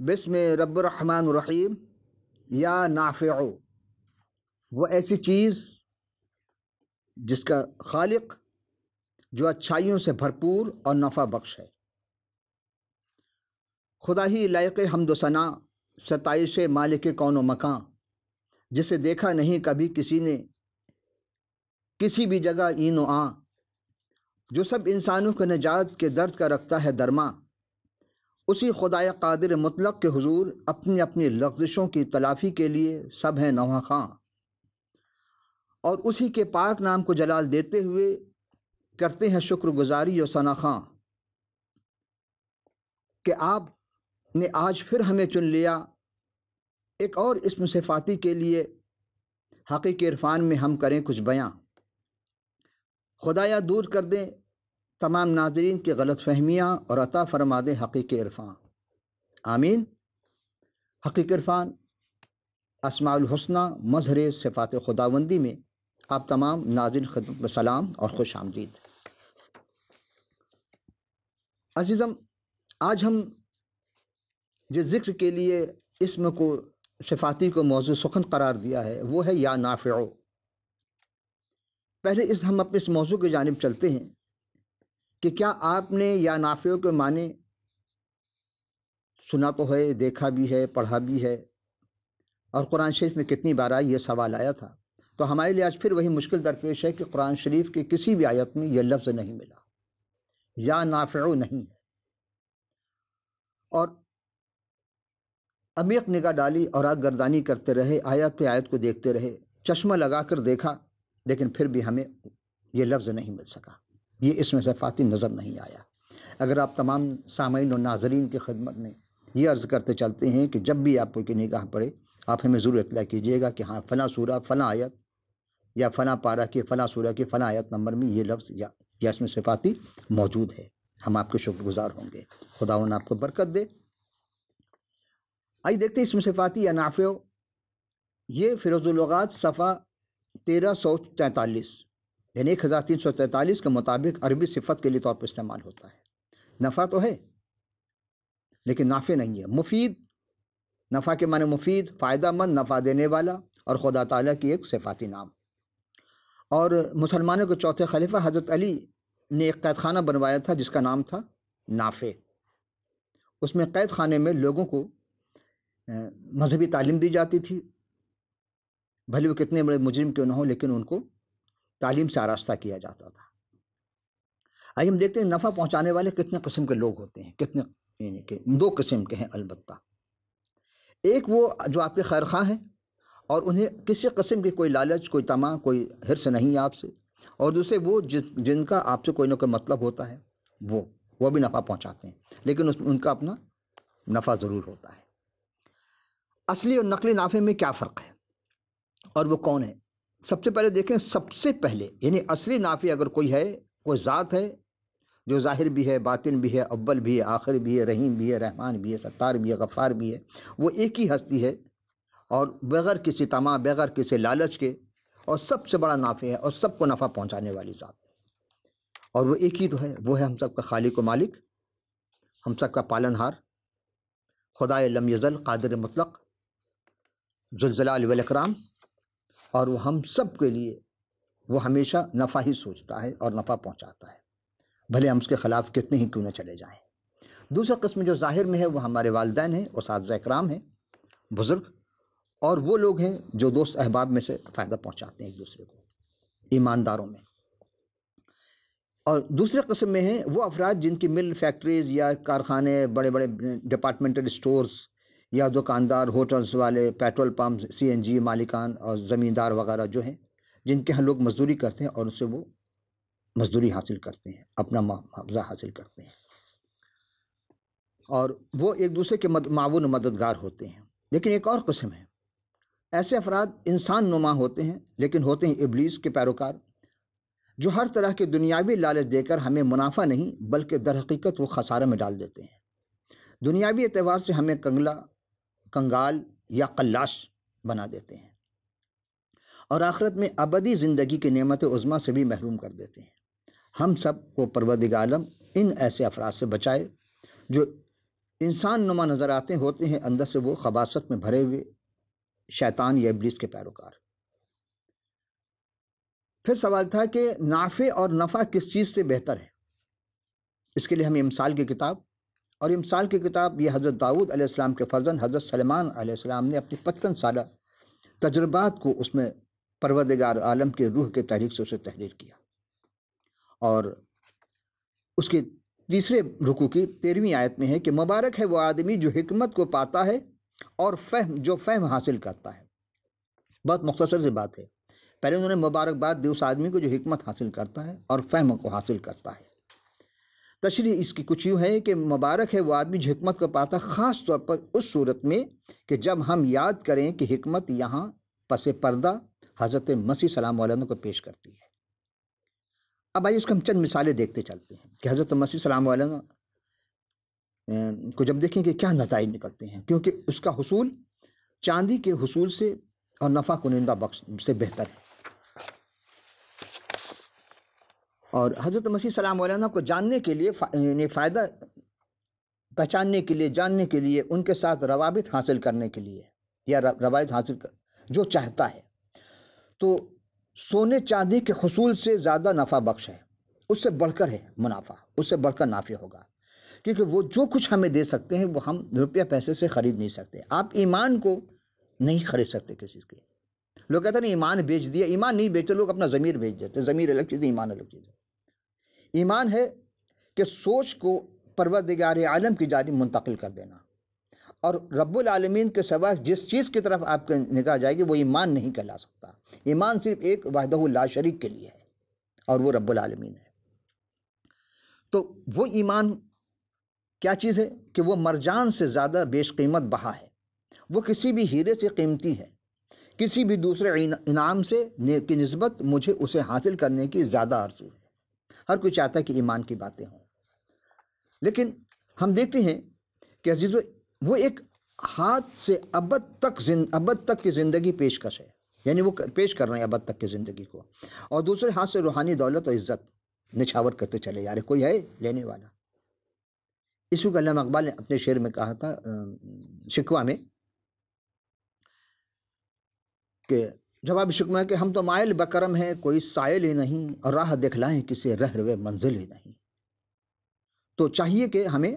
بسم رب الرحمن الرحیم۔ یا نافع، وہ ایسی چیز جس کا خالق جو اچھائیوں سے بھرپور اور نفع بخش ہے۔ خدا ہی لائق حمد و ثنا، ستائش مالک کون و مکان، جسے دیکھا نہیں کبھی کسی نے کسی بھی جگہ این و آں، جو سب انسانوں کے نجات کے درد کا رکھتا ہے درما۔ اسی خدائے قادر مطلق کے حضور اپنی اپنی لغزشوں کی تلافی کے لیے سب ہیں نواں خواں، اور اسی کے پاک نام کو جلال دیتے ہوئے کرتے ہیں شکر گزاری و ثنا خواں کہ آپ نے آج پھر ہمیں چن لیا ایک اور اسم صفاتی کے لیے۔ حقیقی عرفان میں ہم کریں کچھ بیاں، خدایا دور کر دیں تمام ناظرین کی غلط فہمیاں اور عطا فرما دیں حقیقی عرفان، آمین۔ حقیقی عرفان اسماء الحسنہ مظہر صفات خداوندی میں آپ تمام ناظرین خدمت میں سلام اور خوش آمدید۔ عزیزم، آج ہم جس ذکر کے لیے اسم کو صفاتی کو موضوع سخن قرار دیا ہے وہ ہے یا نافع۔ پہلے ہم اپنے اس موضوع کی جانب چلتے ہیں کہ کیا آپ نے یا نافع کے معنی سنا تو ہے، دیکھا بھی ہے، پڑھا بھی ہے، اور قرآن شریف میں کتنی بار یہ سوال آیا تھا؟ تو ہمارے لیے آج پھر وہی مشکل درپیش ہے کہ قرآن شریف کی کسی بھی آیت میں یہ لفظ نہیں ملا، یا نافع نہیں ہے۔ اور عمیق نگاہ ڈالی اور آگ گردانی کرتے رہے، آیت پہ آیت کو دیکھتے رہے، چشمہ لگا کر دیکھا، لیکن پھر بھی ہمیں یہ لفظ نہیں مل سکا، یہ اسم صفاتی نظر نہیں آیا۔ اگر آپ تمام سامعین و ناظرین کی خدمت میں یہ عرض کرتے چلتے ہیں کہ جب بھی آپ کی نگاہ پڑے آپ ہمیں ضرور اطلاع کیجیے گا کہ ہاں فلاں سورہ فلاں آیت یا فلاں پارہ کی فلاں سورہ کی فلاں آیت نمبر میں یہ لفظ یا اسم صفاتی موجود ہے، ہم آپ کے شکر گزار ہوں گے، خداوند آپ کو برکت دے۔ آئیے دیکھتے ہیں اسم صفاتی یا نافع۔ یہ فیروز اللغات صفحہ 1343 یعنی 1343 کے مطابق عربی صفت کے لیے طور پر استعمال ہوتا ہے۔ نفع تو ہے لیکن نافع نہیں ہے۔ مفید، نفع کے معنی مفید، فائدہ مند، نفع دینے والا، اور خدا تعالیٰ کی ایک صفاتی نام۔ اور مسلمانوں کے چوتھے خلیفہ حضرت علی نے ایک قید خانہ بنوایا تھا جس کا نام تھا نافع۔ اس میں قید خانے میں لوگوں کو مذہبی تعلیم دی جاتی تھی، بھلے وہ کتنے بڑے مجرم کیوں نہ ہوں، لیکن ان کو تعلیم سے آراستہ کیا جاتا تھا۔ آئیے ہم دیکھتے ہیں نفع پہنچانے والے کتنے قسم کے لوگ ہوتے ہیں، کتنے، یعنی کہ دو قسم کے ہیں البتہ۔ ایک وہ جو آپ کے خیر خواہ ہیں اور انہیں کسی قسم کی کوئی لالچ، کوئی طمع، کوئی حرص نہیں ہے آپ سے، اور دوسرے وہ جن کا آپ سے کوئی نہ کوئی مطلب ہوتا ہے، وہ بھی نفع پہنچاتے ہیں، لیکن ان کا اپنا نفع ضرور ہوتا ہے۔ اصلی اور نقلی نافع میں کیا فرق ہے اور وہ کون ہے؟ سب سے پہلے دیکھیں، سب سے پہلے یعنی اصلی نافع اگر کوئی ہے، کوئی ذات ہے جو ظاہر بھی ہے، باطن بھی ہے، اول بھی ہے، آخر بھی ہے، رحیم بھی ہے، رحمان بھی ہے، ستار بھی ہے، غفار بھی ہے، وہ ایک ہی ہستی ہے، اور بغیر کسی طمع، بغیر کسی لالچ کے، اور سب سے بڑا نافع ہے اور سب کو نفع پہنچانے والی ذات، اور وہ ایک ہی تو ہے، وہ ہے ہم سب کا خالق و مالک، ہم سب کا پالن ہار، خدائے لم یزل قادر مطلق ذوالجلال والاکرام، اور وہ ہم سب کے لیے وہ ہمیشہ نفع ہی سوچتا ہے اور نفع پہنچاتا ہے، بھلے ہم اس کے خلاف کتنے ہی کیوں نہ چلے جائیں۔ دوسرا قسم جو ظاہر میں ہے وہ ہمارے والدین ہیں، اساتذہ اکرام ہیں، بزرگ، اور وہ لوگ ہیں جو دوست احباب میں سے فائدہ پہنچاتے ہیں ایک دوسرے کو، ایمانداروں میں۔ اور دوسرے قسم میں ہیں وہ افراد جن کی مل، فیکٹریز یا کارخانے، بڑے بڑے ڈپارٹمنٹل سٹورز یا دکاندار، ہوٹلز والے، پیٹرول پمپ، سی این جی مالکان اور زمیندار وغیرہ جو ہیں، جن کے ہاں لوگ مزدوری کرتے ہیں اور ان سے وہ مزدوری حاصل کرتے ہیں، اپنا معاوضہ حاصل کرتے ہیں، اور وہ ایک دوسرے کے معاون و مددگار ہوتے ہیں۔ لیکن ایک اور قسم ہے، ایسے افراد انسان نما ہوتے ہیں لیکن ہوتے ہیں ابلیس کے پیروکار، جو ہر طرح کے دنیاوی لالچ دے کر ہمیں منافع نہیں بلکہ در حقیقت وہ خسارے میں ڈال دیتے ہیں، دنیاوی اعتبار سے ہمیں کنگال یا قلاش بنا دیتے ہیں، اور آخرت میں ابدی زندگی کی نعمت عظمیٰ سے بھی محروم کر دیتے ہیں۔ ہم سب کو پروردگار عالم ان ایسے افراد سے بچائے جو انسان نما نظر آتے ہوتے ہیں، اندر سے وہ خباثت میں بھرے ہوئے شیطان یا ابلیس کے پیروکار۔ پھر سوال تھا کہ نافع اور نفع کس چیز سے بہتر ہے؟ اس کے لیے ہمیں امثال کی کتاب، اور امثال کی کتاب یہ حضرت داؤد علیہ السلام کے فرزند حضرت سلیمان علیہ السلام نے اپنی 55 سالہ تجربات کو اس میں پروردگار عالم کے روح کے تحریک سے اسے تحریر کیا، اور اس کے تیسرے رکوع کی 13ویں آیت میں ہے کہ مبارک ہے وہ آدمی جو حکمت کو پاتا ہے اور جو فہم حاصل کرتا ہے۔ بہت مختصر سی بات ہے، پہلے انہوں نے مبارکباد دی اس آدمی کو جو حکمت حاصل کرتا ہے اور فہم کو حاصل کرتا ہے۔ تشریح اس کی کچھ یوں ہے کہ مبارک ہے وہ آدمی جو حکمت کو پاتا ہے، خاص طور پر اس صورت میں کہ جب ہم یاد کریں کہ حکمت یہاں پس پردہ حضرت مسیح سلام علیہ کو پیش کرتی ہے۔ اب آئیے اس کو ہم چند مثالیں دیکھتے چلتے ہیں کہ حضرت مسیح سلام علیہ کو جب دیکھیں کہ کیا نتائج نکلتے ہیں، کیونکہ اس کا حصول چاندی کے حصول سے اور نفع کنندہ بخش سے بہتر ہے۔ اور حضرت مسیح سلام علیہ کو جاننے کے لیے فائدہ پہچاننے کے لیے، جاننے کے لیے، ان کے ساتھ روابط حاصل کرنے کے لیے یا روایت حاصل جو چاہتا ہے، تو سونے چاندی کے حصول سے زیادہ نفع بخش ہے، اس سے بڑھ کر ہے منافع، اس سے بڑھ کر نافع ہوگا، کیونکہ وہ جو کچھ ہمیں دے سکتے ہیں وہ ہم روپیہ پیسے سے خرید نہیں سکتے۔ آپ ایمان کو نہیں خرید سکتے کسی کے۔ لوگ کہتے ہیں ایمان بیچ دیا، ایمان نہیں بیچتے لوگ، اپنا ضمیر بیچ دیتے۔ ضمیر الگ چیز ہے، ایمان الگ چیز ہے۔ ایمان ہے کہ سوچ کو پروردگار عالم کی جانب منتقل کر دینا، اور رب العالمین کے سوا جس چیز کی طرف آپ کی نگاہ جائے گی وہ ایمان نہیں کہلا سکتا۔ ایمان صرف ایک وحدہ لا شریک کے لیے ہے، اور وہ رب العالمین ہے۔ تو وہ ایمان کیا چیز ہے کہ وہ مرجان سے زیادہ بیش قیمت بہا ہے، وہ کسی بھی ہیرے سے قیمتی ہے، کسی بھی دوسرے انعام سے کی نسبت مجھے اسے حاصل کرنے کی زیادہ آرزو ہے۔ ہر کوئی چاہتا ہے کہ ایمان کی باتیں ہوں، لیکن ہم دیکھتے ہیں کہ عزیزو وہ ایک ہاتھ سے ابد تک کی زندگی پیشکش ہے، یعنی وہ پیش کر رہے ہیں ابد تک کی زندگی کو، اور دوسرے ہاتھ سے روحانی دولت اور عزت نچھاور کرتے چلے جا رہے۔ کوئی ہے لینے والا؟ اس کو علامہ اقبال نے اپنے شعر میں کہا تھا شکوہ میں، کہ جواب شکوہ ہے کہ ہم تو مائل بکرم ہیں، کوئی سائل ہی نہیں، اور راہ دکھلائیں کسی رہروے منزل ہی نہیں۔ تو چاہیے کہ ہمیں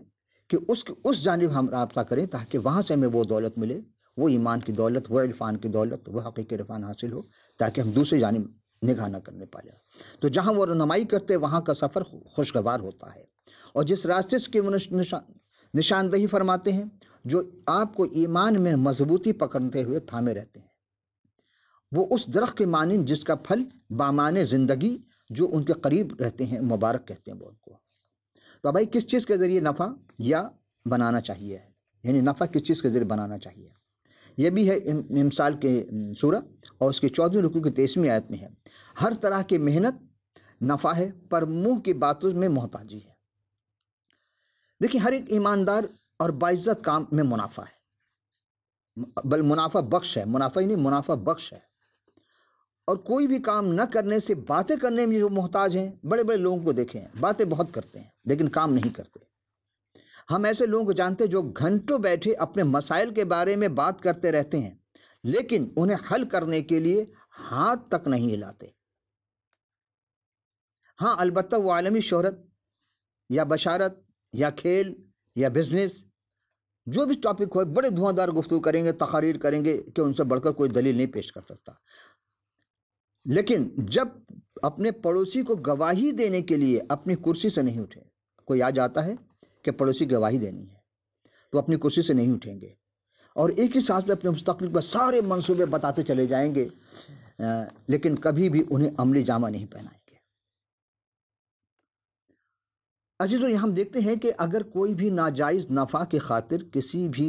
کہ اس جانب ہم رابطہ کریں تاکہ وہاں سے ہمیں وہ دولت ملے، وہ ایمان کی دولت، وہ عرفان کی دولت، وہ حقیقی عرفان حاصل ہو، تاکہ ہم دوسری جانب نگاہ نہ کرنے پائیں۔ تو جہاں وہ رہنمائی کرتے وہاں کا سفر خوشگوار ہوتا ہے، اور جس راستے سے وہ نشاندہی فرماتے ہیں جو آپ کو ایمان میں مضبوطی پکڑتے ہوئے تھامے رہتے ہیں، وہ اس درخت کے مانند جس کا پھل بامان زندگی جو ان کے قریب رہتے ہیں مبارک کہتے ہیں وہ ان کو۔ تو بھائی کس چیز کے ذریعے نفع یا بنانا چاہیے، یعنی نفع کس چیز کے ذریعے بنانا چاہیے؟ یہ بھی ہے امثال کے سورہ، اور اس کے 14ویں رکوع کی 23ویں آیت میں ہے، ہر طرح کی محنت نفع ہے پر منہ کی باتوں میں محتاجی ہے۔ دیکھیں ہر ایک ایماندار اور باعزت کام میں منافع ہے، بل منافع بخش ہے، منافع ہی نہیں منافع بخش ہے۔ اور کوئی بھی کام نہ کرنے سے باتیں کرنے میں جو محتاج ہیں، بڑے بڑے لوگوں کو دیکھیں باتیں بہت کرتے ہیں لیکن کام نہیں کرتے۔ ہم ایسے لوگوں کو جانتے ہیں جو گھنٹوں بیٹھے اپنے مسائل کے بارے میں بات کرتے رہتے ہیں لیکن انہیں حل کرنے کے لیے ہاتھ تک نہیں ہلاتے۔ ہاں البتہ وہ عالمی شہرت یا بشارت یا کھیل یا بزنس جو بھی ٹاپک ہو، بڑے دھواں دار گفتگو کریں گے، تقاریر کریں گے کہ ان سے بڑھ کر کوئی دلیل نہیں پیش کر سکتا، لیکن جب اپنے پڑوسی کو گواہی دینے کے لیے اپنی کرسی سے نہیں اٹھے، کوئی آ جاتا ہے کہ پڑوسی گواہی دینی ہے تو اپنی کرسی سے نہیں اٹھیں گے، اور ایک ہی سانس میں اپنے مستقبل پر سارے منصوبے بتاتے چلے جائیں گے، لیکن کبھی بھی انہیں عملی جامہ نہیں پہنائیں گے۔ عزیزو یہ ہم دیکھتے ہیں کہ اگر کوئی بھی ناجائز نفع کی خاطر کسی بھی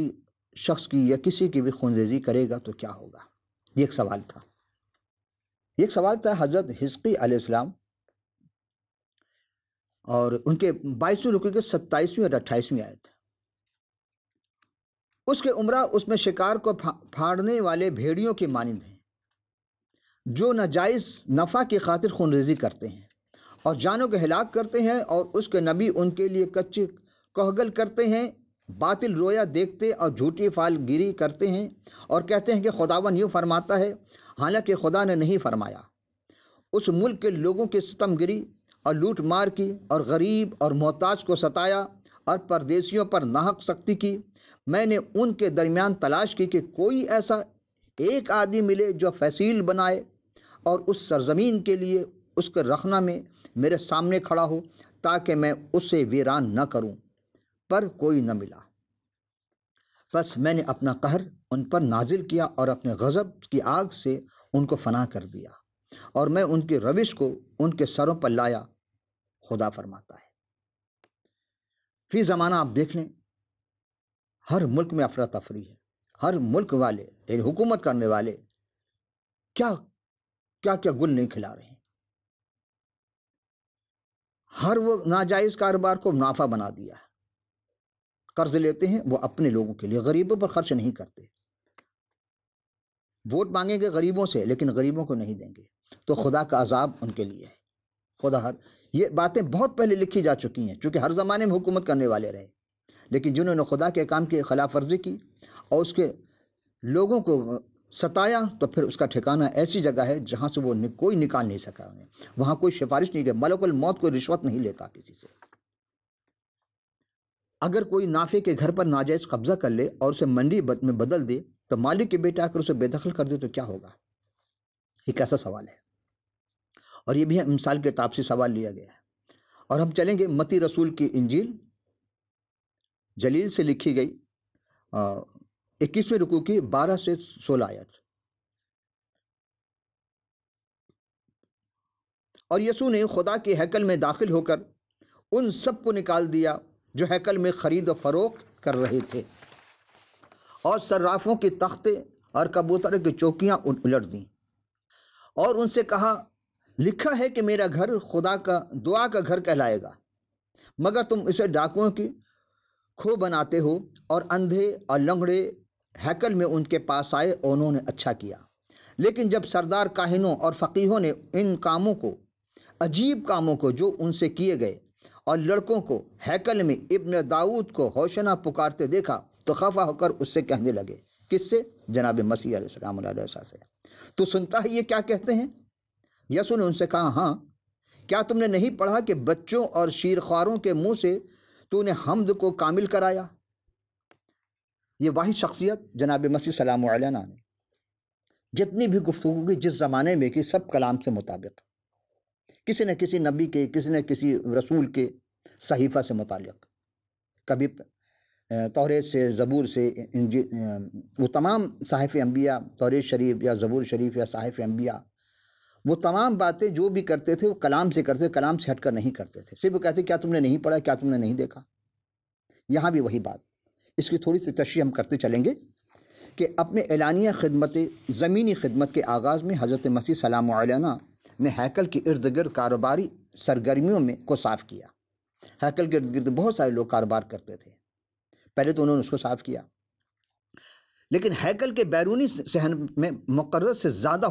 شخص کی یا کسی کی بھی خونریزی کرے گا تو کیا ہوگا؟ یہ ایک سوال تھا۔ یہ ایک سوال تھا حضرت حزقی علیہ السلام، اور ان کے 22ویں رکوع کے 27ویں اور 28ویں آیت۔ اس کے عمرہ اس میں شکار کو پھاڑنے والے بھیڑیوں کی مانند ہیں جو ناجائز نفع کی خاطر خونریزی کرتے ہیں اور جانوں کو ہلاک کرتے ہیں، اور اس کے نبی ان کے لیے کچے کوہگل کرتے ہیں باطل رویا دیکھتے اور جھوٹی فال گیری کرتے ہیں اور کہتے ہیں کہ خداوند یوں فرماتا ہے، حالانکہ خدا نے نہیں فرمایا۔ اس ملک کے لوگوں کی ستم گری اور لوٹ مار کی اور غریب اور محتاج کو ستایا اور پردیسیوں پر ناحق سختی کی۔ میں نے ان کے درمیان تلاش کی کہ کوئی ایسا ایک آدمی ملے جو فصیل بنائے اور اس سرزمین کے لیے اس کے رخنہ میں میرے سامنے کھڑا ہو تاکہ میں اسے ویران نہ کروں، پر کوئی نہ ملا۔ بس میں نے اپنا قہر ان پر نازل کیا اور اپنے غضب کی آگ سے ان کو فنا کر دیا، اور میں ان کی روش کو ان کے سروں پر لایا، خدا فرماتا ہے۔ فی زمانہ آپ دیکھ لیں، ہر ملک میں افراتفری ہے۔ ہر ملک والے یعنی حکومت کرنے والے کیا گل نہیں کھلا رہے ہیں۔ ہر وہ ناجائز کاروبار کو منافع بنا دیا ہے۔ قرض لیتے ہیں وہ اپنے لوگوں کے لیے، غریبوں پر خرچ نہیں کرتے۔ ووٹ مانگیں گے غریبوں سے لیکن غریبوں کو نہیں دیں گے، تو خدا کا عذاب ان کے لیے ہے۔ یہ باتیں بہت پہلے لکھی جا چکی ہیں، چونکہ ہر زمانے میں حکومت کرنے والے رہے، لیکن جنہوں نے خدا کے کام کی خلاف ورزی کی اور اس کے لوگوں کو ستایا، تو پھر اس کا ٹھکانہ ایسی جگہ ہے جہاں سے وہ کوئی نکال نہیں سکا انہیں۔ وہاں کوئی سفارش نہیں کی، ملک الموت کوئی رشوت نہیں لیتا کسی سے۔ اگر کوئی نافع کے گھر پر ناجائز قبضہ کر لے اور اسے منڈی میں بدل دے تو مالک کے بیٹے آ کر اسے بے دخل کر دے تو کیا ہوگا؟ ایک ایسا سوال ہے، اور یہ بھی مثال کے کتاب سے سوال لیا گیا ہے۔ اور ہم چلیں گے متی رسول کی انجیل جلیل سے لکھی گئی 21ویں رکوع کی 12 سے 16 آیت۔ اور یسوع نے خدا کے ہیکل میں داخل ہو کر ان سب کو نکال دیا جو ہیکل میں خرید و فروخت کر رہے تھے، اور صرافوں کے تختے اور کبوتروں کی چوکیاں الٹ دیں، اور ان سے کہا، لکھا ہے کہ میرا گھر خدا کا دعا کا گھر کہلائے گا، مگر تم اسے ڈاکوؤں کی کھو بناتے ہو۔ اور اندھے اور لنگڑے ہیکل میں ان کے پاس آئے اور انہوں نے اچھا کیا۔ لیکن جب سردار کاہنوں اور فقیہوں نے ان کاموں کو، عجیب کاموں کو جو ان سے کیے گئے، اور لڑکوں کو ہیکل میں ابن داؤد کو ہوشنا پکارتے دیکھا تو خفا ہو کر اس سے کہنے لگے۔ کس سے؟ جناب مسیح علیہ السلام علیہ وسلم سے۔ تو سنتا ہے یہ کیا کہتے ہیں؟ یسوع نے ان سے کہا، ہاں، کیا تم نے نہیں پڑھا کہ بچوں اور شیرخواروں کے منہ سے تو نے حمد کو کامل کرایا؟ یہ واحد شخصیت جناب مسیح سلام علیہ نے جتنی بھی گفتگو کی جس زمانے میں کی، سب کلام سے مطابق، کسی نہ کسی نبی کے، کسی نہ کسی رسول کے صحیفہ سے متعلق، کبھی توریت سے، زبور سے، وہ تمام صحائف انبیاء، توریت شریف یا زبور شریف یا صحائف انبیاء، وہ تمام باتیں جو بھی کرتے تھے وہ کلام سے کرتے، کلام سے ہٹ کر نہیں کرتے تھے۔ صرف وہ کہتے کیا تم نے نہیں پڑھا، کیا تم نے نہیں دیکھا؟ یہاں بھی وہی بات، اس کی تھوڑی سی تشریح ہم کرتے چلیں گے کہ اپنے اعلانیہ خدمت، زمینی خدمت کے آغاز میں حضرت مسیح سلام علیہ نے ہیکل کے ارد گرد کاروباری سرگرمیوں کو صاف کیا۔ ہیکل کے ارد گرد بہت سارے لوگ کاروبار کرتے تھے، پہلے تو انہوں نے اس کو صاف کیا، لیکن ہیکل کے بیرونی صحن میں مقرر سے زیادہ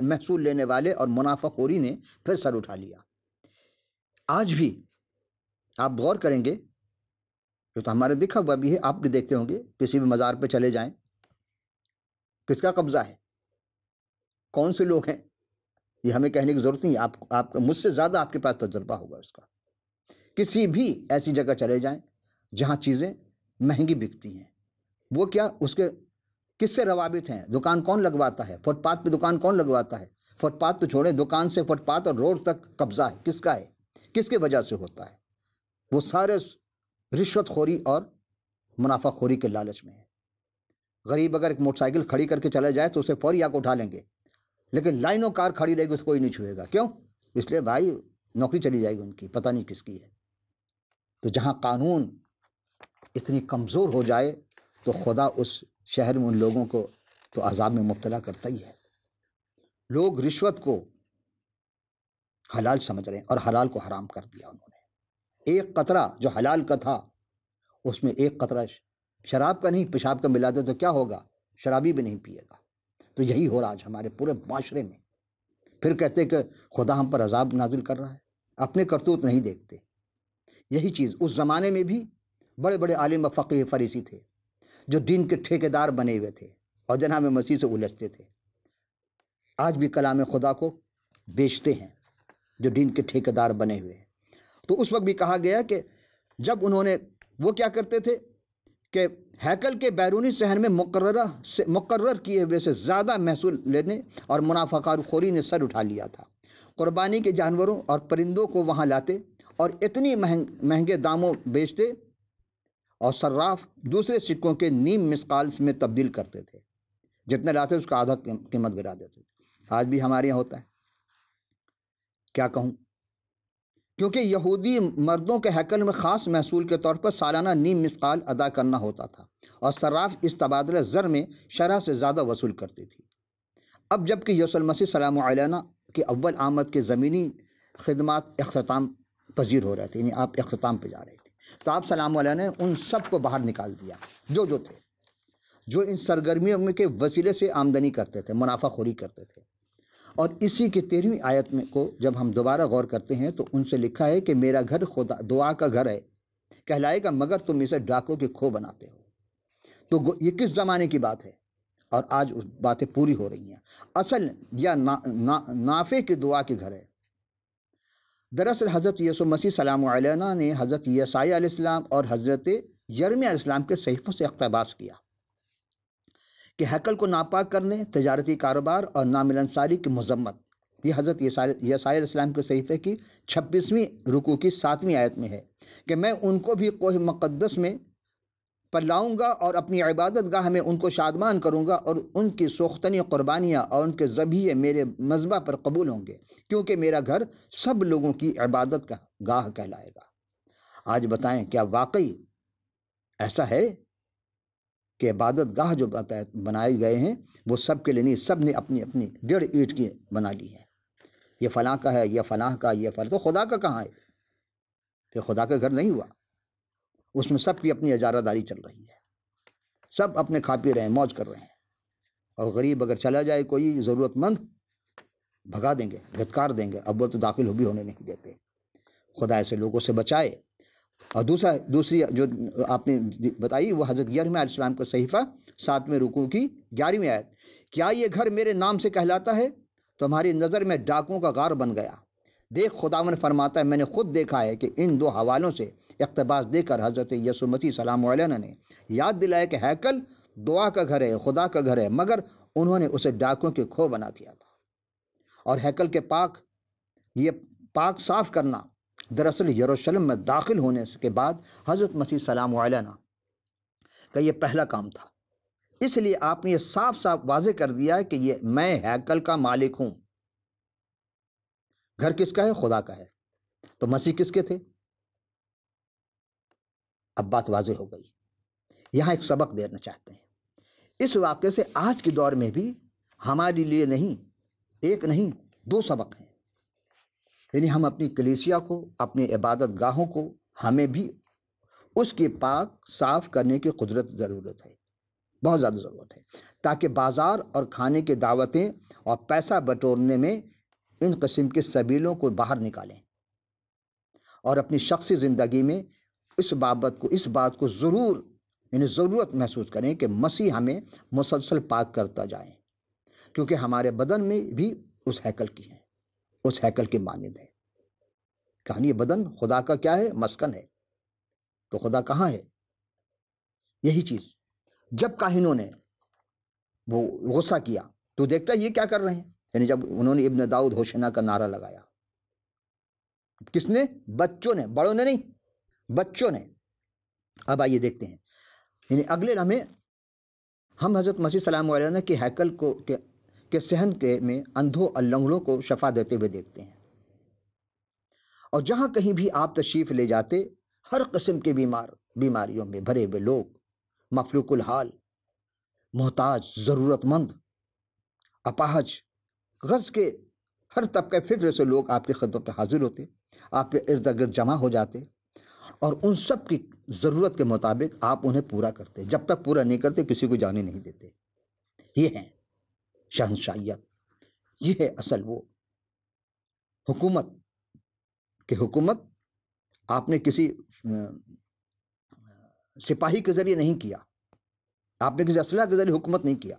محصول لینے والے اور منافع خوری نے پھر سر اٹھا لیا۔ آج بھی آپ غور کریں گے، یہ تو ہمارے دیکھا ہوا بھی ہے، آپ بھی دیکھتے ہوں گے، کسی بھی مزار پہ چلے جائیں، کس کا قبضہ ہے، کون سے لوگ ہیں، یہ ہمیں کہنے کی ضرورت نہیں، آپ مجھ سے زیادہ آپ کے پاس تجربہ ہوگا اس کا۔ کسی بھی ایسی جگہ چلے جائیں جہاں چیزیں مہنگی بکتی ہیں، وہ کیا، اس کے کس سے روابط ہیں، دکان کون لگواتا ہے، فٹ پاتھ پہ دکان کون لگواتا ہے، فٹ پاتھ تو چھوڑیں، دکان سے فٹ پاتھ اور روڈ تک قبضہ ہے، کس کا ہے، کس کی وجہ سے ہوتا ہے؟ وہ سارے رشوت خوری اور منافع خوری کے لالچ میں ہے۔ غریب اگر ایک موٹر سائیکل کھڑی کر کے چلا جائے تو اسے فوری آ کے اٹھا لیں گے، لیکن لائنوں کار کھڑی رہے گی، اس کو کوئی نہیں چھوئے گا۔ کیوں؟ اس لیے بھائی نوکری چلی جائے گی ان کی، پتہ نہیں کس کی ہے۔ تو جہاں قانون اتنی کمزور ہو جائے تو خدا اس شہر میں ان لوگوں کو تو عذاب میں مبتلا کرتا ہی ہے۔ لوگ رشوت کو حلال سمجھ رہے ہیں اور حلال کو حرام کر دیا انہوں نے۔ ایک قطرہ جو حلال کا تھا، اس میں ایک قطرہ شراب کا نہیں، پیشاب کا ملا دے تو کیا ہوگا؟ شرابی بھی نہیں پیے گا۔ تو یہی ہو رہا آج ہمارے پورے معاشرے میں۔ پھر کہتے کہ خدا ہم پر عذاب نازل کر رہا ہے، اپنے کرتوت نہیں دیکھتے۔ یہی چیز اس زمانے میں بھی بڑے بڑے عالم و فقیہ فریسی تھے جو دین کے ٹھیکیدار بنے ہوئے تھے اور جناب مسیح سے الجھتے تھے، آج بھی کلام خدا کو بیچتے ہیں جو دین کے ٹھیکیدار بنے ہوئے ہیں۔ تو اس وقت بھی کہا گیا کہ جب انہوں نے وہ کیا کرتے تھے کہ ہیکل کے بیرونی صحن میں مقرر کیے ہوئے سے زیادہ محصول لینے اور منافع خوری نے سر اٹھا لیا تھا۔ قربانی کے جانوروں اور پرندوں کو وہاں لاتے اور اتنی مہنگے داموں بیچتے اور صراف دوسرے سکوں کے نیم مثقال میں تبدیل کرتے تھے، جتنے لاتے اس کا آدھا قیمت گرا دیتے تھے۔ آج بھی ہمارے یہاں ہوتا ہے، کیا کہوں، کیونکہ یہودی مردوں کے ہیکل میں خاص محصول کے طور پر سالانہ نیم مثقال ادا کرنا ہوتا تھا اور صراف اس تبادلہ زر میں شرح سے زیادہ وصول کرتی تھی۔ اب جب کہ یسوع المسیح سلام علیہ کی اول آمد کے زمینی خدمات اختتام پذیر ہو رہے تھے، یعنی آپ اختتام پہ جا رہے تھے، تو آپ سلام علیہ نے ان سب کو باہر نکال دیا جو تھے، جو ان سرگرمیوں کے وسیلے سے آمدنی کرتے تھے، منافع خوری کرتے تھے۔ اور اسی کی 13ویں آیت میں کو جب ہم دوبارہ غور کرتے ہیں تو ان سے لکھا ہے کہ میرا گھر خدا دعا کا گھر ہے کہلائے گا، مگر تم اسے ڈاکوں کے کھو بناتے ہو۔ تو یہ کس زمانے کی بات ہے؟ اور آج باتیں پوری ہو رہی ہیں۔ اصل یا نافع کی دعا کے گھر ہے۔ دراصل حضرت یسوع مسیح سلام علیہ نے حضرت یسائی علیہ السلام اور حضرت یرمیہ علیہ السلام کے صحیفوں سے اقتباس کیا کہ ہیکل کو ناپاک کرنے، تجارتی کاروبار اور ناملنساری کی مذمت۔ یہ حضرت یسائی علیہ السلام کے صحیفے کی 26ویں رکوع کی 7ویں آیت میں ہے کہ میں ان کو بھی کوہ مقدس میں پر لاؤں گا اور اپنی عبادت گاہ میں ان کو شادمان کروں گا، اور ان کی سوختنی قربانیاں اور ان کے ذبیحے میرے مذبح پر قبول ہوں گے، کیونکہ میرا گھر سب لوگوں کی عبادت کا گاہ کہلائے گا۔ آج بتائیں کیا واقعی ایسا ہے کہ عبادت گاہ جو بنائے گئے ہیں وہ سب کے لیے نہیں، سب نے اپنی اپنی 1.5 اینٹ کی بنا لی ہے، یہ فلاں کا ہے، یہ فلاں کا، یہ فلاں، تو خدا کا کہاں ہے؟ پھر خدا کا گھر نہیں ہوا، اس میں سب کی اپنی اجارہ داری چل رہی ہے، سب اپنے کھا پی رہے ہیں، موج کر رہے ہیں، اور غریب اگر چلا جائے کوئی ضرورت مند بھگا دیں گے، دھتکار دیں گے، اب وہ تو داخل بھی ہونے نہیں دیتے۔ خدا ایسے لوگوں سے بچائے۔ اور دوسری جو آپ نے بتائی وہ حضرت یرمیہ علیہ السلام کا صحیفہ 7ویں رکوع کی 11ویں آیت، کیا یہ گھر میرے نام سے کہلاتا ہے؟ تمہاری نظر میں ڈاکوں کا غار بن گیا۔ دیکھ خداوند فرماتا ہے، میں نے خود دیکھا ہے کہ ان 2 حوالوں سے اقتباس دے کر حضرت یسوع مسیح سلام علیہ نے یاد دلایا کہ ہیکل دعا کا گھر ہے، خدا کا گھر ہے، مگر انہوں نے اسے ڈاکوں کے کھو بنا دیا تھا۔ اور ہیکل کے پاک صاف کرنا دراصل یروشلم میں داخل ہونے کے بعد حضرت مسیح سلام علیہ کا یہ پہلا کام تھا۔ اس لیے آپ نے یہ صاف صاف واضح کر دیا کہ یہ میں ہیکل کا مالک ہوں۔ گھر کس کا ہے؟ خدا کا ہے۔ تو مسیح کس کے تھے؟ اب بات واضح ہو گئی۔ یہاں ایک سبق دینا چاہتے ہیں۔ اس واقعے سے آج کے دور میں بھی ہمارے لیے نہیں، ایک نہیں، 2 سبق ہیں۔ یعنی ہم اپنی کلیسیا کو، اپنی عبادت گاہوں کو، ہمیں بھی اس کی پاک صاف کرنے کی قدرت ضرورت ہے، بہت زیادہ ضرورت ہے، تاکہ بازار اور کھانے کی دعوتیں اور پیسہ بٹورنے میں ان قسم کے سبیلوں کو باہر نکالیں، اور اپنی شخصی زندگی میں اس بات کو ضرورت محسوس کریں کہ مسیح ہمیں مسلسل پاک کرتا جائے، کیونکہ ہمارے بدن میں بھی اس ہیکل کی ہے، اس ہیکل کی مانند ہے۔ کہانی بدن خدا کا کیا ہے؟ مسکن ہے۔ تو خدا کہاں ہے؟ یہی چیز جب کاہنوں نے وہ غصہ کیا تو دیکھتا یہ کیا کر رہے ہیں، یعنی جب انہوں نے ابن داؤد ہوشنا کا نعرہ لگایا، کس نے؟ بچوں نے، بڑوں نے نہیں، بچوں نے۔ اب آئیے دیکھتے ہیں، یعنی اگلے لمحے ہم حضرت مسیح سلام علیہ کے ہیکل کے صحن میں اندھوں اور لنگڑوں کو شفا دیتے ہوئے دیکھتے ہیں، اور جہاں کہیں بھی آپ تشریف لے جاتے ہر قسم کے بیماریوں میں بھرے ہوئے لوگ، مفلوق الحال، محتاج، ضرورت مند، اپاہج، غرض کے ہر طبقہ فکر سے لوگ آپ کی خدمت پہ حاضر ہوتے، آپ کے ارد گرد جمع ہو جاتے، اور ان سب کی ضرورت کے مطابق آپ انہیں پورا کرتے، جب تک پورا نہیں کرتے کسی کو جانے نہیں دیتے۔ یہ ہے شہنشاہیت، یہ ہے اصل وہ حکومت کہ حکومت آپ نے کسی سپاہی کے ذریعے نہیں کیا، آپ نے کسی اسلحہ کے ذریعے حکومت نہیں کیا،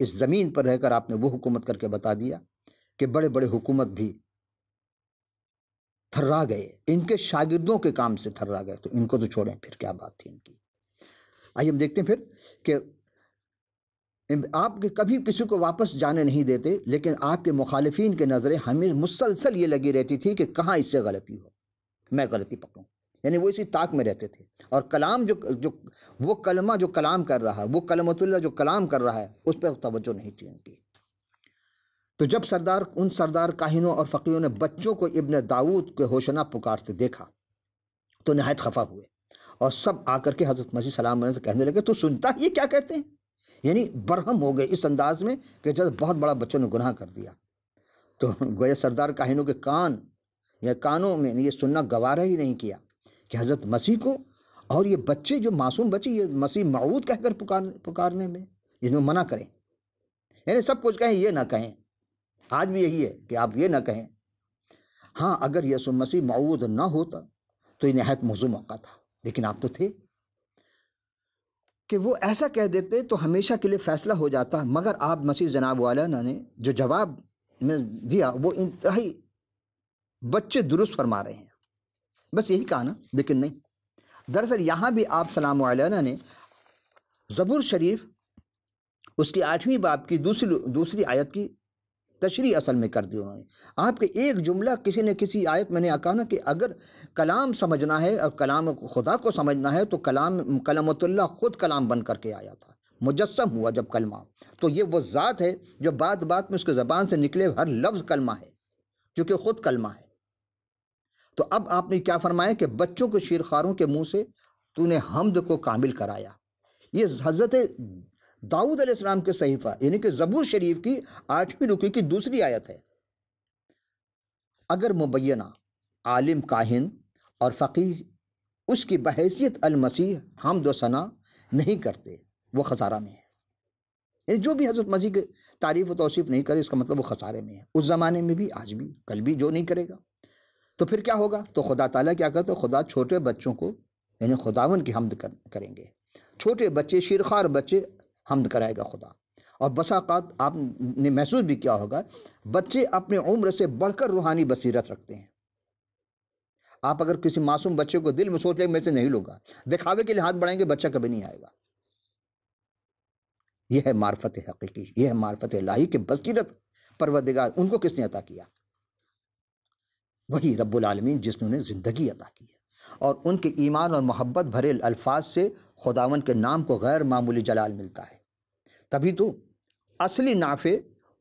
اس زمین پر رہ کر آپ نے وہ حکومت کر کے بتا دیا کہ بڑے بڑے حکومت بھی تھرا گئے، ان کے شاگردوں کے کام سے تھرا گئے، تو ان کو تو چھوڑیں، پھر کیا بات تھی ان کی۔ آئیے ہم دیکھتے ہیں پھر کہ آپ کے کبھی کسی کو واپس جانے نہیں دیتے، لیکن آپ کے مخالفین کے نظریں ہمیں مسلسل یہ لگی رہتی تھی کہ کہاں اس سے غلطی ہو، میں غلطی پکڑوں، یعنی وہ اسی طاق میں رہتے تھے، اور کلام جو وہ کلمہ جو کلام کر رہا ہے، وہ کلمۃ اللہ جو کلام کر رہا ہے، اس پہ توجہ نہیں تھی ان کی۔ تو جب ان سردار کاہنوں اور فقیوں نے بچوں کو ابن داؤد کے ہوشنا پکارتے دیکھا تو نہایت خفا ہوئے، اور سب آ کر کے حضرت مسیح سلام علیہ سے کہنے لگے تو سنتا یہ کیا کہتے ہیں، یعنی برہم ہو گئے اس انداز میں کہ جب بہت بڑا بچوں نے گناہ کر دیا۔ تو گویا سردار کاہنوں کے کانوں میں یہ سننا گوارا ہی نہیں کیا کہ حضرت مسیح کو اور یہ بچے جو معصوم بچے یہ مسیح موعود کہہ کر پکارنے میں یہ منع کریں، یعنی سب کچھ کہیں یہ نہ کہیں۔ آج بھی یہی ہے کہ آپ یہ نہ کہیں۔ ہاں اگر یسوع مسیح موعود نہ ہوتا تو یہ نہایت موزوں موقع تھا، لیکن آپ تو تھے کہ وہ ایسا کہہ دیتے تو ہمیشہ کے لیے فیصلہ ہو جاتا، مگر آپ مسیح جناب والا نے جو جواب میں دیا وہ انتہائی بچے درست فرما رہے ہیں، بس یہی کہا نا، لیکن نہیں۔ دراصل یہاں بھی آپ سلام علیہ نے زبور شریف اس کی 8ویں باب کی دوسری آیت کی تشریح اصل میں کر دی انہوں نے۔ آپ کے ایک جملہ کسی نے کسی آیت میں نے کہا نا کہ اگر کلام سمجھنا ہے اور کلام خدا کو سمجھنا ہے تو کلمۃ اللہ خود کلام بن کر کے آیا تھا، مجسم ہوا جب کلمہ، تو یہ وہ ذات ہے جو بات بات میں اس کے زبان سے نکلے ہر لفظ کلمہ ہے، کیونکہ خود کلمہ ہے۔ تو اب آپ نے کیا فرمایا کہ بچوں کے شیرخواروں کے منہ سے تو نے حمد کو کامل کرایا۔ یہ حضرت داؤد علیہ السلام کے صحیفہ یعنی کہ زبور شریف کی 8ویں رکوع کی دوسری آیت ہے۔ اگر مبینہ عالم کاہن اور فقیہ اس کی بحیثیت المسیح حمد و ثنا نہیں کرتے وہ خسارہ میں ہے، یعنی جو بھی حضرت مسیح کی تعریف و توصیف نہیں کرے اس کا مطلب وہ خسارے میں ہے، اس زمانے میں بھی آج بھی کل بھی جو نہیں کرے گا تو پھر کیا ہوگا؟ تو خدا تعالیٰ کیا کرتا ہے؟ خدا چھوٹے بچوں کو یعنی خداون کی حمد کریں گے، چھوٹے بچے شیرخوار بچے حمد کرائے گا خدا۔ اور بسا اوقات آپ نے محسوس بھی کیا ہوگا بچے اپنے عمر سے بڑھ کر روحانی بصیرت رکھتے ہیں۔ آپ اگر کسی معصوم بچے کو دل میں سوچ لیں میں سے نہیں لوگا، دکھاوے کے لیے ہاتھ بڑھائیں گے بچہ کبھی نہیں آئے گا۔ یہ ہے معرفت حقیقی، یہ ہے معرفت الہی کہ بصیرت پروردگار ان کو کس نے عطا کیا؟ وہی رب العالمین جس نے انہیں زندگی عطا کی ہے، اور ان کے ایمان اور محبت بھرے الفاظ سے خداون کے نام کو غیر معمولی جلال ملتا ہے۔ تبھی تو اصلی نافع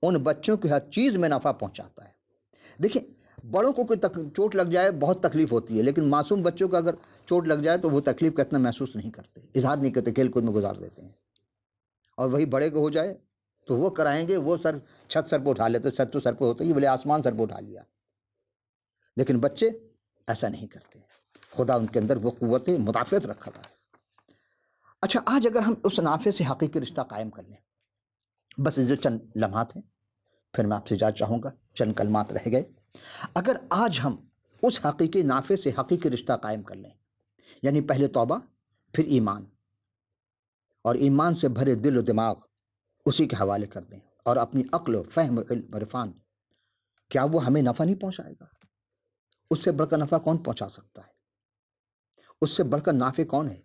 ان بچوں کی ہر چیز میں نفع پہنچاتا ہے۔ دیکھیں بڑوں کو کوئی چوٹ لگ جائے بہت تکلیف ہوتی ہے، لیکن معصوم بچوں کو اگر چوٹ لگ جائے تو وہ تکلیف کا اتنا محسوس نہیں کرتے، اظہار نہیں کرتے، کھیل کود میں گزار دیتے ہیں۔ اور وہی بڑے کو ہو جائے تو وہ کرائیں گے، وہ چھت سر پہ اٹھا لیتے، سر تو سر پہ ہوتا ہے، یہ بولے آسمان سر پہ اٹھا لیا، لیکن بچے ایسا نہیں کرتے، خدا ان کے اندر وہ قوت مدافعت رکھا ہے۔ اچھا آج اگر ہم اس نافع سے حقیقی رشتہ قائم کر لیں، بس جو چند لمحات ہیں پھر میں آپ سے اجازت چاہوں گا، چند کلمات رہ گئے۔ اگر آج ہم اس حقیقی نافع سے حقیقی رشتہ قائم کر لیں، یعنی پہلے توبہ پھر ایمان، اور ایمان سے بھرے دل و دماغ اسی کے حوالے کر دیں، اور اپنی عقل و فہم و علم و عرفان، کیا وہ ہمیں نفع نہیں پہنچائے گا؟ اس سے بڑھ کر نفع کون پہنچا سکتا ہے؟ اس سے بڑھ کر نافع کون ہے؟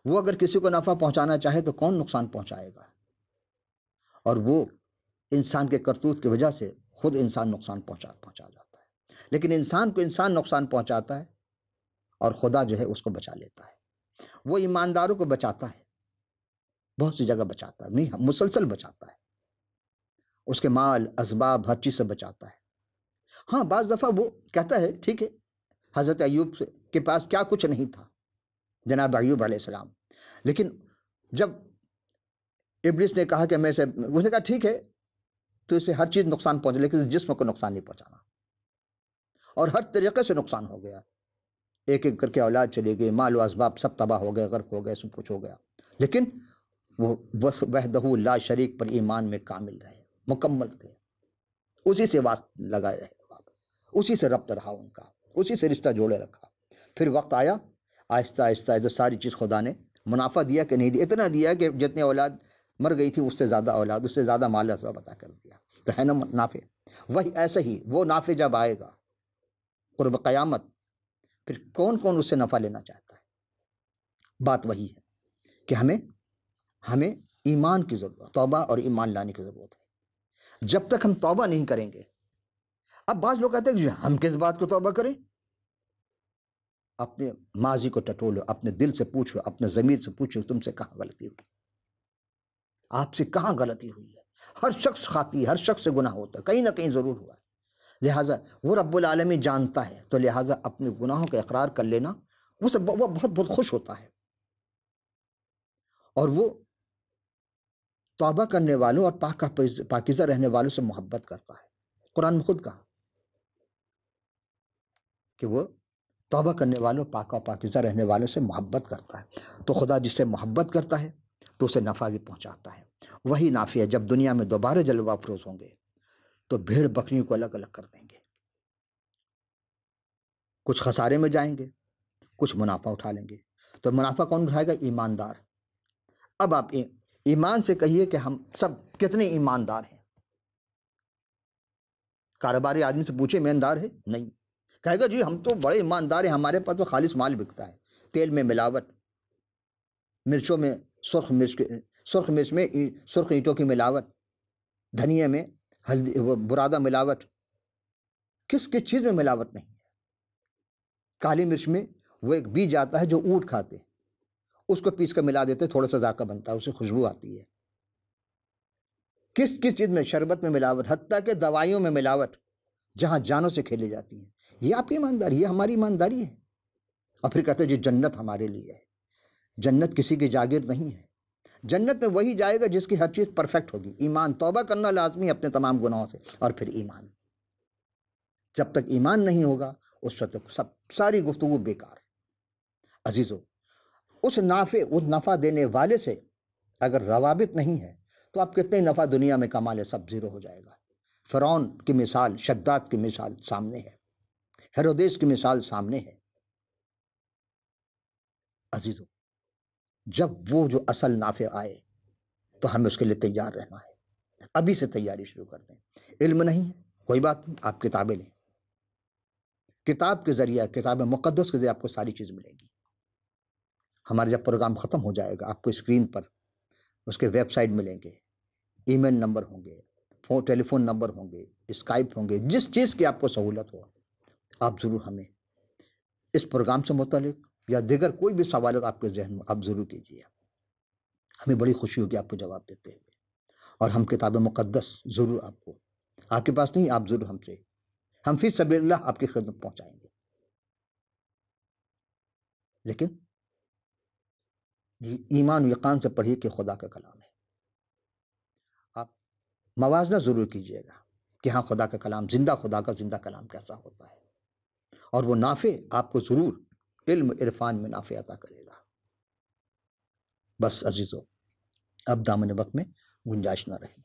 وہ اگر کسی کو نفع پہنچانا چاہے تو کون نقصان پہنچائے گا؟ اور وہ انسان کے کرتوت کی وجہ سے خود انسان نقصان پہنچا جاتا ہے، لیکن انسان کو انسان نقصان پہنچاتا ہے اور خدا جو ہے اس کو بچا لیتا ہے۔ وہ ایمانداروں کو بچاتا ہے، بہت سی جگہ بچاتا ہے، نہیں مسلسل بچاتا ہے، اس کے مال اسباب ہر چیز سے بچاتا ہے۔ ہاں بعض دفعہ وہ کہتا ہے ٹھیک ہے، حضرت ایوب کے پاس کیا کچھ نہیں تھا، جناب ایوب علیہ السلام، لیکن جب ابلیس نے کہا کہ میں اس نے کہا ٹھیک ہے تو اسے ہر چیز نقصان پہنچے لیکن جسم کو نقصان نہیں پہنچانا، اور ہر طریقے سے نقصان ہو گیا، ایک ایک کر کے اولاد چلی گئی، مال و اسباب سب تباہ ہو گئے، غرق ہو گئے، سب کچھ ہو گیا، لیکن وہ بس وحدہ لا شریک پر ایمان میں کامل رہے، مکمل تھے، اسی سے واسطہ لگائے رہے، اسی سے ربط رہا ان کا، اسی سے رشتہ جوڑے رکھا۔ پھر وقت آیا آہستہ آہستہ آہستہ ساری چیز خدا نے منافع دیا کہ نہیں دیا، اتنا دیا کہ جتنے اولاد مر گئی تھی اس سے زیادہ اولاد، اس سے زیادہ مال اسباب عطا کر دیا، تو ہے نا نافع۔ وہی ایسا ہی وہ نافع جب آئے گا قرب قیامت، پھر کون کون اس سے نفع لینا چاہتا ہے؟ بات وہی ہے کہ ہمیں ایمان کی ضرورت، توبہ اور ایمان لانے کی ضرورت ہے۔ جب تک ہم توبہ نہیں کریں گے، اب بعض لوگ کہتے ہیں کہ ہم کس بات کو توبہ کریں؟ اپنے ماضی کو ٹٹولو، اپنے دل سے پوچھو، اپنے ضمیر سے پوچھو تم سے کہاں غلطی ہوئی، آپ سے کہاں غلطی ہوئی ہے۔ ہر شخص خاطی ہے، ہر شخص سے گناہ ہوتا ہے، کہیں نہ کہیں ضرور ہوا ہے، لہٰذا وہ رب العالمین جانتا ہے، تو لہٰذا اپنے گناہوں کا اقرار کر لینا وہ بہت بہت خوش ہوتا ہے، اور وہ توبہ کرنے والوں اور پاکیزہ رہنے والوں سے محبت کرتا ہے۔ قرآن میں خود کہا کہ وہ توبہ کرنے والوں، پاک و پاکیزہ رہنے والوں سے محبت کرتا ہے، تو خدا جس سے محبت کرتا ہے تو اسے نفع بھی پہنچاتا ہے۔ وہی نافع ہے جب دنیا میں دوبارہ جلوہ افروز ہوں گے تو بھیڑ بکریوں کو الگ الگ کر دیں گے، کچھ خسارے میں جائیں گے، کچھ منافع اٹھا لیں گے۔ تو منافع کون اٹھائے گا؟ ایماندار۔ اب آپ ایمان سے کہیے کہ ہم سب کتنے ایماندار ہیں؟ کاروباری آدمی سے پوچھے ایماندار ہے؟ نہیں، کہے گا جی ہم تو بڑے ایماندار ہیں، ہمارے پاس تو خالص مال بکتا ہے، تیل میں ملاوٹ، مرچوں میں سرخ مرچ میں سرخ اینٹوں کی ملاوٹ، دھنیا میں ہلدی برادہ ملاوٹ، کس چیز میں ملاوٹ نہیں ہے؟ کالی مرچ میں وہ ایک بیج آتا ہے جو اونٹ کھاتے، اس کو پیس کر ملا دیتے، تھوڑا سا ذائقہ بنتا ہے، اسے خوشبو آتی ہے۔ کس چیز میں؟ شربت میں ملاوٹ، حتیٰ کہ دوائیوں میں ملاوٹ، جہاں جانوں سے کھیلی جاتی ہیں۔ یہ آپ کی ایمانداری، یہ ہماری ایمانداری ہے۔ اور پھر کہتے ہیں جی جنت ہمارے لیے ہے۔ جنت کسی کی جاگیر نہیں ہے، جنت میں وہی جائے گا جس کی ہر چیز پرفیکٹ ہوگی۔ ایمان، توبہ کرنا لازمی اپنے تمام گناہوں سے، اور پھر ایمان۔ جب تک ایمان نہیں ہوگا اس وقت تک ساری گفتگو بیکار۔ عزیزو، اس نفع دینے والے سے اگر روابط نہیں ہے تو آپ کتنے نفع دنیا میں کما لے، سب زیرو ہو جائے گا۔ فرعون کی مثال، شداد کی مثال سامنے ہے، ہیرودیس کی مثال سامنے ہے۔ عزیزو، جب وہ جو اصل نافع آئے تو ہمیں اس کے لیے تیار رہنا ہے، ابھی سے تیاری شروع کر دیں۔ علم نہیں ہے کوئی بات نہیں، آپ کتابیں لیں، کتاب کے ذریعہ، کتاب مقدس کے ذریعے آپ کو ساری چیز ملے گی۔ ہمارا جب پروگرام ختم ہو جائے گا آپ کو اسکرین پر اس کے ویب سائٹ ملیں گے، ای میل نمبر ہوں گے، ٹیلی فون نمبر ہوں گے، اسکائپ ہوں گے، جس چیز کی آپ کو سہولت ہو آپ ضرور ہمیں اس پروگرام سے متعلق یا دیگر کوئی بھی سوالات آپ کے ذہن میں آپ ضرور کیجیے، ہمیں بڑی خوشی ہوگی آپ کو جواب دیتے ہوئے۔ اور ہم کتاب مقدس ضرور آپ کے پاس نہیں، آپ ضرور ہم فی سبیل اللہ آپ کی خدمت پہنچائیں گے۔ لیکن ایمان و یقین سے پڑھیے کہ خدا کا کلام ہے۔ آپ موازنہ ضرور کیجیے گا کہ ہاں خدا کا کلام، خدا کا زندہ کلام کیسا ہوتا ہے، اور وہ نافع آپ کو ضرور علم عرفان میں نافع عطا کرے گا۔ بس عزیزو، اب دامن وقت میں گنجائش نہ رہی،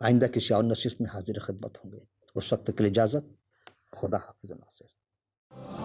آئندہ کسی اور نشست میں حاضر خدمت ہوں گے، اس وقت کے لیے اجازت، خدا حافظ ناصر۔